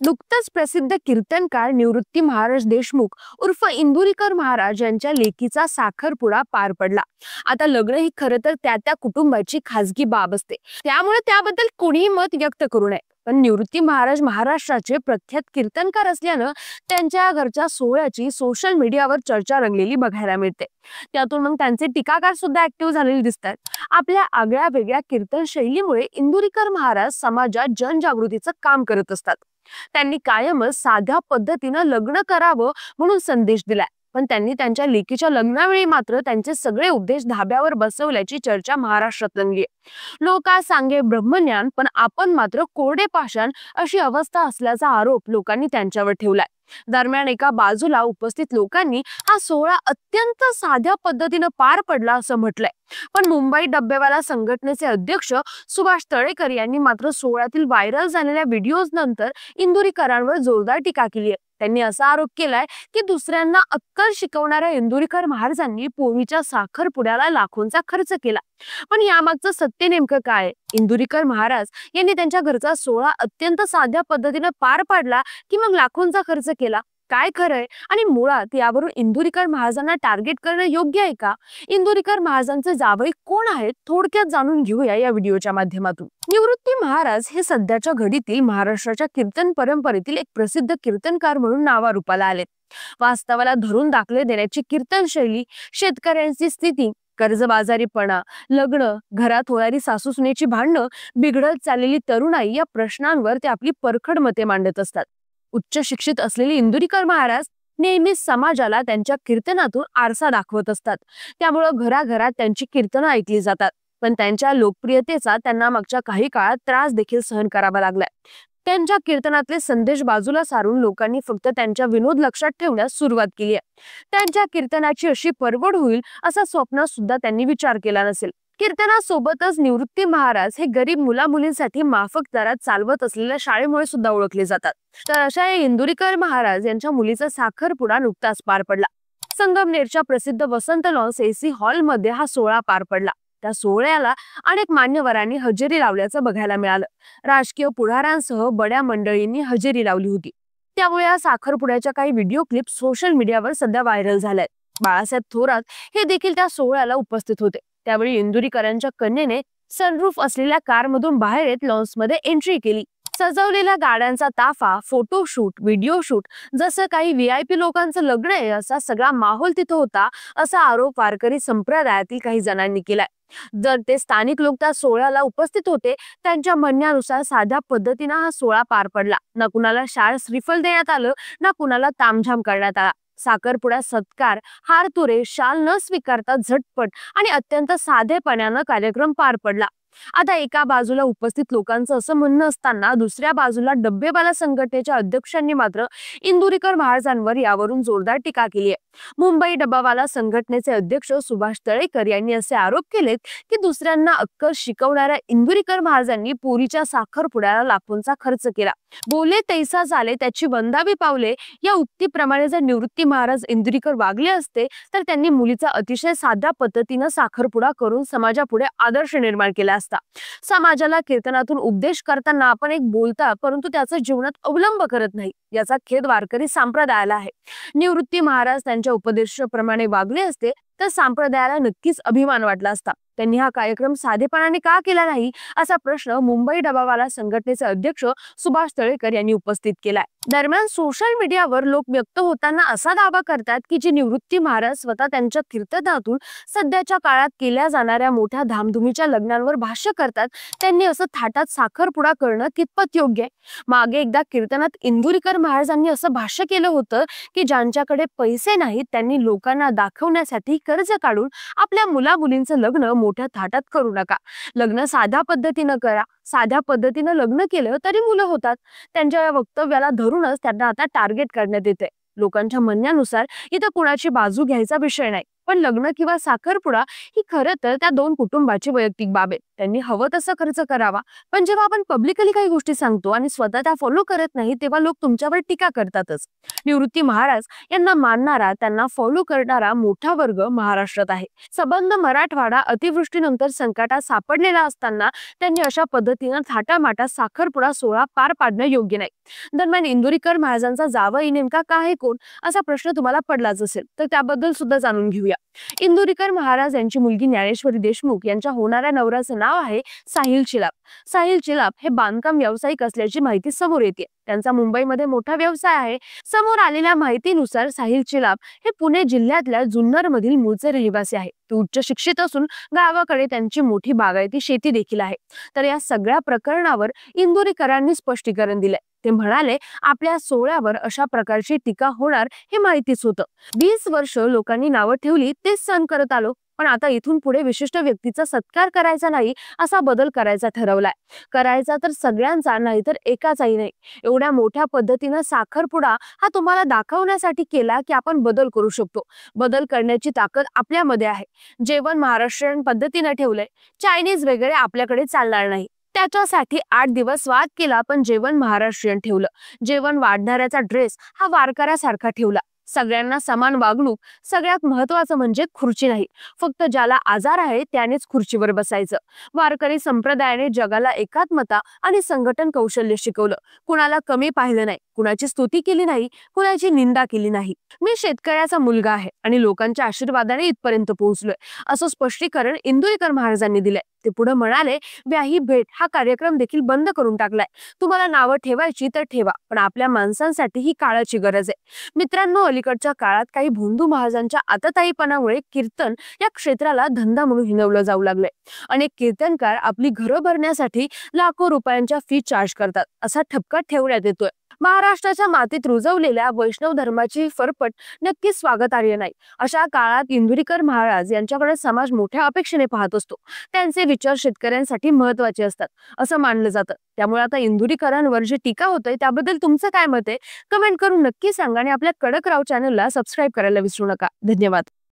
नुकताच प्रसिद्ध कीर्तनकार निवृत्ती महाराज देशमुख उर्फ इंदुरीकर महाराज यांच्या लेकीचा साखरपुडा पार पडला। आता लग्न ही खरं तर त्या कुटुंबाची खासगी बाब असते, त्यामुळे त्याबद्दल कोणीही मत व्यक्त करू नये। पण निवृत्ती महाराज महाराष्ट्राचे प्रख्यात कीर्तनकार असल्यानं त्यांच्या घरच्या सोहळ्याची सोशल मीडियावर चर्चा रंगलेली बघायला मिळते। त्यातून मग त्यांचे टीकाकार सुद्धा ऍक्टिव्ह झालेले दिसतात। आपल्या आगळ्या वेगळ्या कीर्तन शैलीमुळे इंदुरीकर महाराज समाजात जनजागृतीचं काम करत असतात। त्यांनी कायमच साध्या पद्धतीनं लग्न करावं म्हणून संदेश दिलाय, पण त्यांनी त्यांच्या लेकीच्या लग्नावेळी मात्र त्यांचे सगळे उपदेश धाब्यावर बसवल्याची चर्चा महाराष्ट्रात रंगली। लोका सांगे ब्रह्मज्ञान पण आपण मात्र कोरडे पाषाण अशी अवस्था असल्याचा आरोप लोकांनी त्यांच्यावर ठेवलाय। दरम्यान एका बाजूला उपस्थित लोकांनी हा सोहळा अत्यंत साध्या पद्धतीनं पार पडला असं म्हटलंय, पण मुंबई डब्बेवाला संघटनेचे अध्यक्ष सुभाष तळेकर यांनी मात्र सोहळ्यातील व्हायरल झालेल्या व्हिडिओज नंतर इंदुरीकरांवर जोरदार टीका केली आहे। त्यांनी असा आरोप केलाय की दुसऱ्यांना अक्कल शिकवणाऱ्या इंदुरीकर महाराजांनी पोरीच्या साखरपुड्याला लाखोंचा खर्च केला, पण यामागचं सत्य नेमकं काय? इंदुरीकर महाराज यांनी त्यांच्या घरचा सोहळा अत्यंत साध्या पद्धतीने पार पाडला की मग लाखोंचा खर्च केला? काय खरंय? आणि मुळात यावरून इंदुरीकर महाराजांना टार्गेट करणं योग्य आहे का? इंदुरीकर महाराजांचे जावई कोण आहेत थोडक्यात जाणून घेऊया या व्हिडिओच्या माध्यमातून। निवृत्ती महाराज हे सध्याच्या घडीतील महाराष्ट्राच्या कीर्तन परंपरेतील एक प्रसिद्ध कीर्तनकार म्हणून नावारूपाला आलेत। वास्तवाला धरून दाखले देण्याची कीर्तन शैली, शेतकऱ्यांची स्थिती, कर्जबाजारीपणा, लग्न, घरात होणारी सासू सुनेची भांडणं, बिघडत चाललेली तरुणाई या प्रश्नांवर ते आपली परखड मते मांडत असतात। उच्च शिक्षित असलेले इंदुरीकर महाराज नेहमीच समाजाला त्यांच्या कीर्तनातून आरसा दाखवत असतात, त्यामुळे घराघरात त्यांची कीर्तनं ऐकली जातात। पण त्यांच्या लोकप्रियतेचा त्यांना मागच्या काही काळात त्रास देखील सहन करावा लागलाय। त्यांच्या कीर्तनातले संदेश बाजूला सारून लोकांनी फक्त त्यांच्या विनोद लक्षात ठेवण्यास सुरुवात केली आहे। त्यांच्या कीर्तनाची अशी परवड होईल असा स्वप्न सुद्धा त्यांनी विचार केला नसेल। कीर्तनासोबतच निवृत्ती महाराज हे गरीब मुला मुलींसाठी माफक दरात चालवत असलेल्या शाळेमुळे सुद्धा ओळखले जातात। तर अशा या इंदुरीकर महाराज यांच्या मुलीचा साखरपुडा नुकताच पार पडला। संगमनेरच्या प्रसिद्ध वसंत लॉन्स AC हॉल मध्ये हा सोहळा पार पडला। त्या सोहळ्याला अनेक मान्यवरांनी हजेरी लावल्याचं बघायला मिळालं। राजकीय पुढाऱ्यांसह बड्या मंडळींनी हजेरी लावली होती। त्यामुळे या साखरपुड्याच्या काही व्हिडिओ क्लिप सोशल मीडियावर सध्या व्हायरल झाल्यात। बाळासाहेब थोरात हे देखील त्या सोहळ्याला उपस्थित होते। त्यावेळी इंदुरीकरांच्या कन्येने सनरूफ असलेल्या कारमधून बाहेर येत लॉन्समध्ये एंट्री केली। सजवलेल्या गाड्यांचा ताफा, फोटोशूट, व्हिडिओ शूट, जसं काही VIP लोकांचं लग्न आहे असा सगळा माहोल तिथं होता, असा आरोप वारकरी संप्रदायातील काही जणांनी केलाय। जर ते स्थानिक लोक त्या सोहळ्याला उपस्थित होते, त्यांच्या म्हणण्यानुसार साध्या पद्धतीने हा सोहळा पार पडला। ना कुणाला शाळ श्रीफल देण्यात आलं, ना कुणाला तामझाम करण्यात आला। साखरपुड्यात सत्कार, हारतुरे, शाल न स्वीकारता झटपट आणि अत्यंत साधेपणानं कार्यक्रम पार पडला। आता एका बाजूला उपस्थित लोकांचं असं म्हणणं असताना दुसऱ्या बाजूला डब्बेवाला संघटनेच्या अध्यक्षांनी मात्र इंदुरीकर महाराजांवर यावरून जोरदार टीका केली आहे। मुंबई डब्बावाला संघटनेचे अध्यक्ष सुभाष तळेकर यांनी असे आरोप केलेत की दुसऱ्यांना अक्कल शिकवणाऱ्या इंदुरीकर महाराजांनी पोरीच्या साखरपुड्याला लाखोंचा खर्च केला। बोले तैसा झाले त्याची वंदावी पावले या उक्तीप्रमाणे जर निवृत्ती महाराज इंदुरीकर वागले असते तर त्यांनी मुलीचा अतिशय साध्या पद्धतीनं साखरपुडा करून समाजापुढे आदर्श निर्माण केला असता। समाजाला कीर्तनातून उपदेश करताना आपण एक बोलता, परंतु त्याचा जीवनात अवलंब करत नाही, याचा खेद वारकरी संप्रदायाला आहे। निवृत्ती महाराज त्यांच्या उपदेशाप्रमाणे वागले असते तर संप्रदायाला नक्कीच अभिमान वाटला असता। त्यांनी हा कार्यक्रम साधेपणाने का केला नाही असा प्रश्न मुंबई डबावाला संघटनेचे अध्यक्ष सुभाष तळेकर यांनी उपस्थित केलाय। दरम्यान सोशल मीडियावर लोक व्यक्त होताना असा दावा करतात की जे निवृत्ती महाराज स्वतः त्यांच्या कीर्तनातून सध्याच्या काळात केल्या जाणाऱ्या मोठ्या धामधुमीच्या लग्नांवर भाष्य करतात, त्यांनी असं थाटात साखरपुडा करणं कितपत योग्य आहे? मागे एकदा कीर्तनात इंदुरीकर महाराजांनी असं भाष्य केलं होतं की ज्यांच्याकडे पैसे नाहीत त्यांनी लोकांना दाखवण्यासाठी कर्ज काढून आपल्या मुला मुलींचं लग्न मोठ्या थाटात करू नका, लग्न साध्या पद्धतीनं करा। साध्या पद्धतीनं लग्न केलं तरी मुलं होतात। त्यांच्या या वक्तव्याला धरूनच त्यांना आता टार्गेट करण्यात येते। लोकांच्या म्हणण्यानुसार इथं कुणाची बाजू घ्यायचा विषय नाही, पण लग्न किंवा साखरपुडा ही खरं तर त्या दोन कुटुंबाची वैयक्तिक बाब आहे. त्यांनी हवं तसं खर्च करावा. पण जेव्हा आपण पब्लिकली काही गोष्टी सांगतो आणि स्वतः त्या फॉलो करत नाही, तेव्हा लोक तुमच्यावर टीका करतातच. निवृत्ती महाराज यांना मानणारा, त्यांना फॉलो करणारा मोठा वर्ग महाराष्ट्रात आहे. संबंध मराठवाडा अतिवृष्टीनंतर संकटात सापडलेला असताना त्यांनी अशा पद्धतीनं थाटामाटात साखरपुडा सोहळा पार पाडणं योग्य नाही. दरम्यान इंदुरीकर महाराजांचा जावई नेमका का आहे कोण, असा प्रश्न तुम्हाला पडलाच असेल, तर त्याबद्दल सुद्धा जाणून घेऊया. इंदुरीकर महाराज यांची मुलगी ज्ञानेश्वरी देशमुख यांच्या होणाऱ्या नवऱ्याचं नाव आहे साहिल चिलाप. साहिल चिलाप हे बांधकाम व्यावसायिक असल्याची माहिती समोर येते. त्यांचा मुंबईमध्ये मोठा व्यवसाय आहे. समोर आलेल्या माहितीनुसार साहिल चिलाप हे पुणे जिल्ह्यातल्या जुन्नर मधील मूळचे रहिवासी आहे. ते उच्च शिक्षित असून गावाकडे त्यांची मोठी बागायती शेती देखील आहे. तर या सगळ्या प्रकरणावर इंदुरीकरांनी स्पष्टीकरण दिलंय. ते म्हणाले, आपल्या सोहळ्यावर अशा प्रकारची टीका होणार हे माहितीच होतं. 20 वर्ष लोकांनी नावं ठेवली, तेच सहन करत आलो. पण आता इथून पुढे विशिष्ट व्यक्तीचा सत्कार करायचा नाही, असा बदल करायचा ठरवलाय. करायचा तर सगळ्यांचा, नाही तर एकाचाही नाही. एवढ्या मोठ्या पद्धतीनं साखरपुडा हा तुम्हाला दाखवण्यासाठी केला की आपण बदल करू शकतो. बदल करण्याची ताकद आपल्यामध्ये आहे. जेवण महाराष्ट्रीयन पद्धतीनं ठेवलंय, चायनीज वगैरे आपल्याकडे चालणार नाही. त्याच्यासाठी 8 दिवस वाद केला, पण जेवण महाराष्ट्रीयन ठेवलं. जेवण वाढणाऱ्याचा ड्रेस हा वारकऱ्यासारखा ठेवला. सगळ्यांना समान वागणूक. सगळ्यात महत्वाचं म्हणजे खुर्ची नाही. फक्त ज्याला आजार आहे त्यानेच खुर्चीवर बसायचं. वारकरी संप्रदायाने जगाला एकात्मता आणि संघटन कौशल्य शिकवलं. कुणाला कमी पाहिलं नाही, कुणाची स्तुती केली नाही, कुणाची निंदा केली नाही. मी शेतकऱ्याचा मुलगा आहे आणि लोकांच्या आशीर्वादाने इथपर्यंत पोहोचलोय, असं स्पष्टीकरण इंदुरीकर महाराजांनी दिलंय. ते पुढे म्हणाले, व्याही भेट हा कार्यक्रम देखील बंद करून टाकलाय. तुम्हाला नावं ठेवायची तर ठेवा, पण आपल्या माणसांसाठी ही काळाची गरज आहे. मित्रांनो, अलीकडच्या काळात काही भोंदू महाराजांच्या आतताईपणामुळे कीर्तन या क्षेत्राला धंदा म्हणून हिणवलं जाऊ लागलंय. अनेक कीर्तनकार आपली घरं भरण्यासाठी लाखो रुपयांच्या फी चार्ज करतात, असा ठपका ठेवण्यात येतोय. महाराष्ट्राच्या मातीत रुजवलेल्या वैष्णव धर्माची फरफट नक्कीच स्वागतार्ह नाही. अशा काळात इंदुरीकर महाराज यांच्याकडे समाज मोठ्या अपेक्षेने पाहत असतो. त्यांचे विचार शेतकऱ्यांसाठी महत्वाचे असतात, असं मानलं जातं. त्यामुळे आता इंदुरीकरांवर जी टीका होते त्याबद्दल तुमचं काय मत आहे, कमेंट करून नक्की सांगा आणि आपल्या कडक राव चॅनलला सबस्क्राईब करायला विसरू नका. धन्यवाद.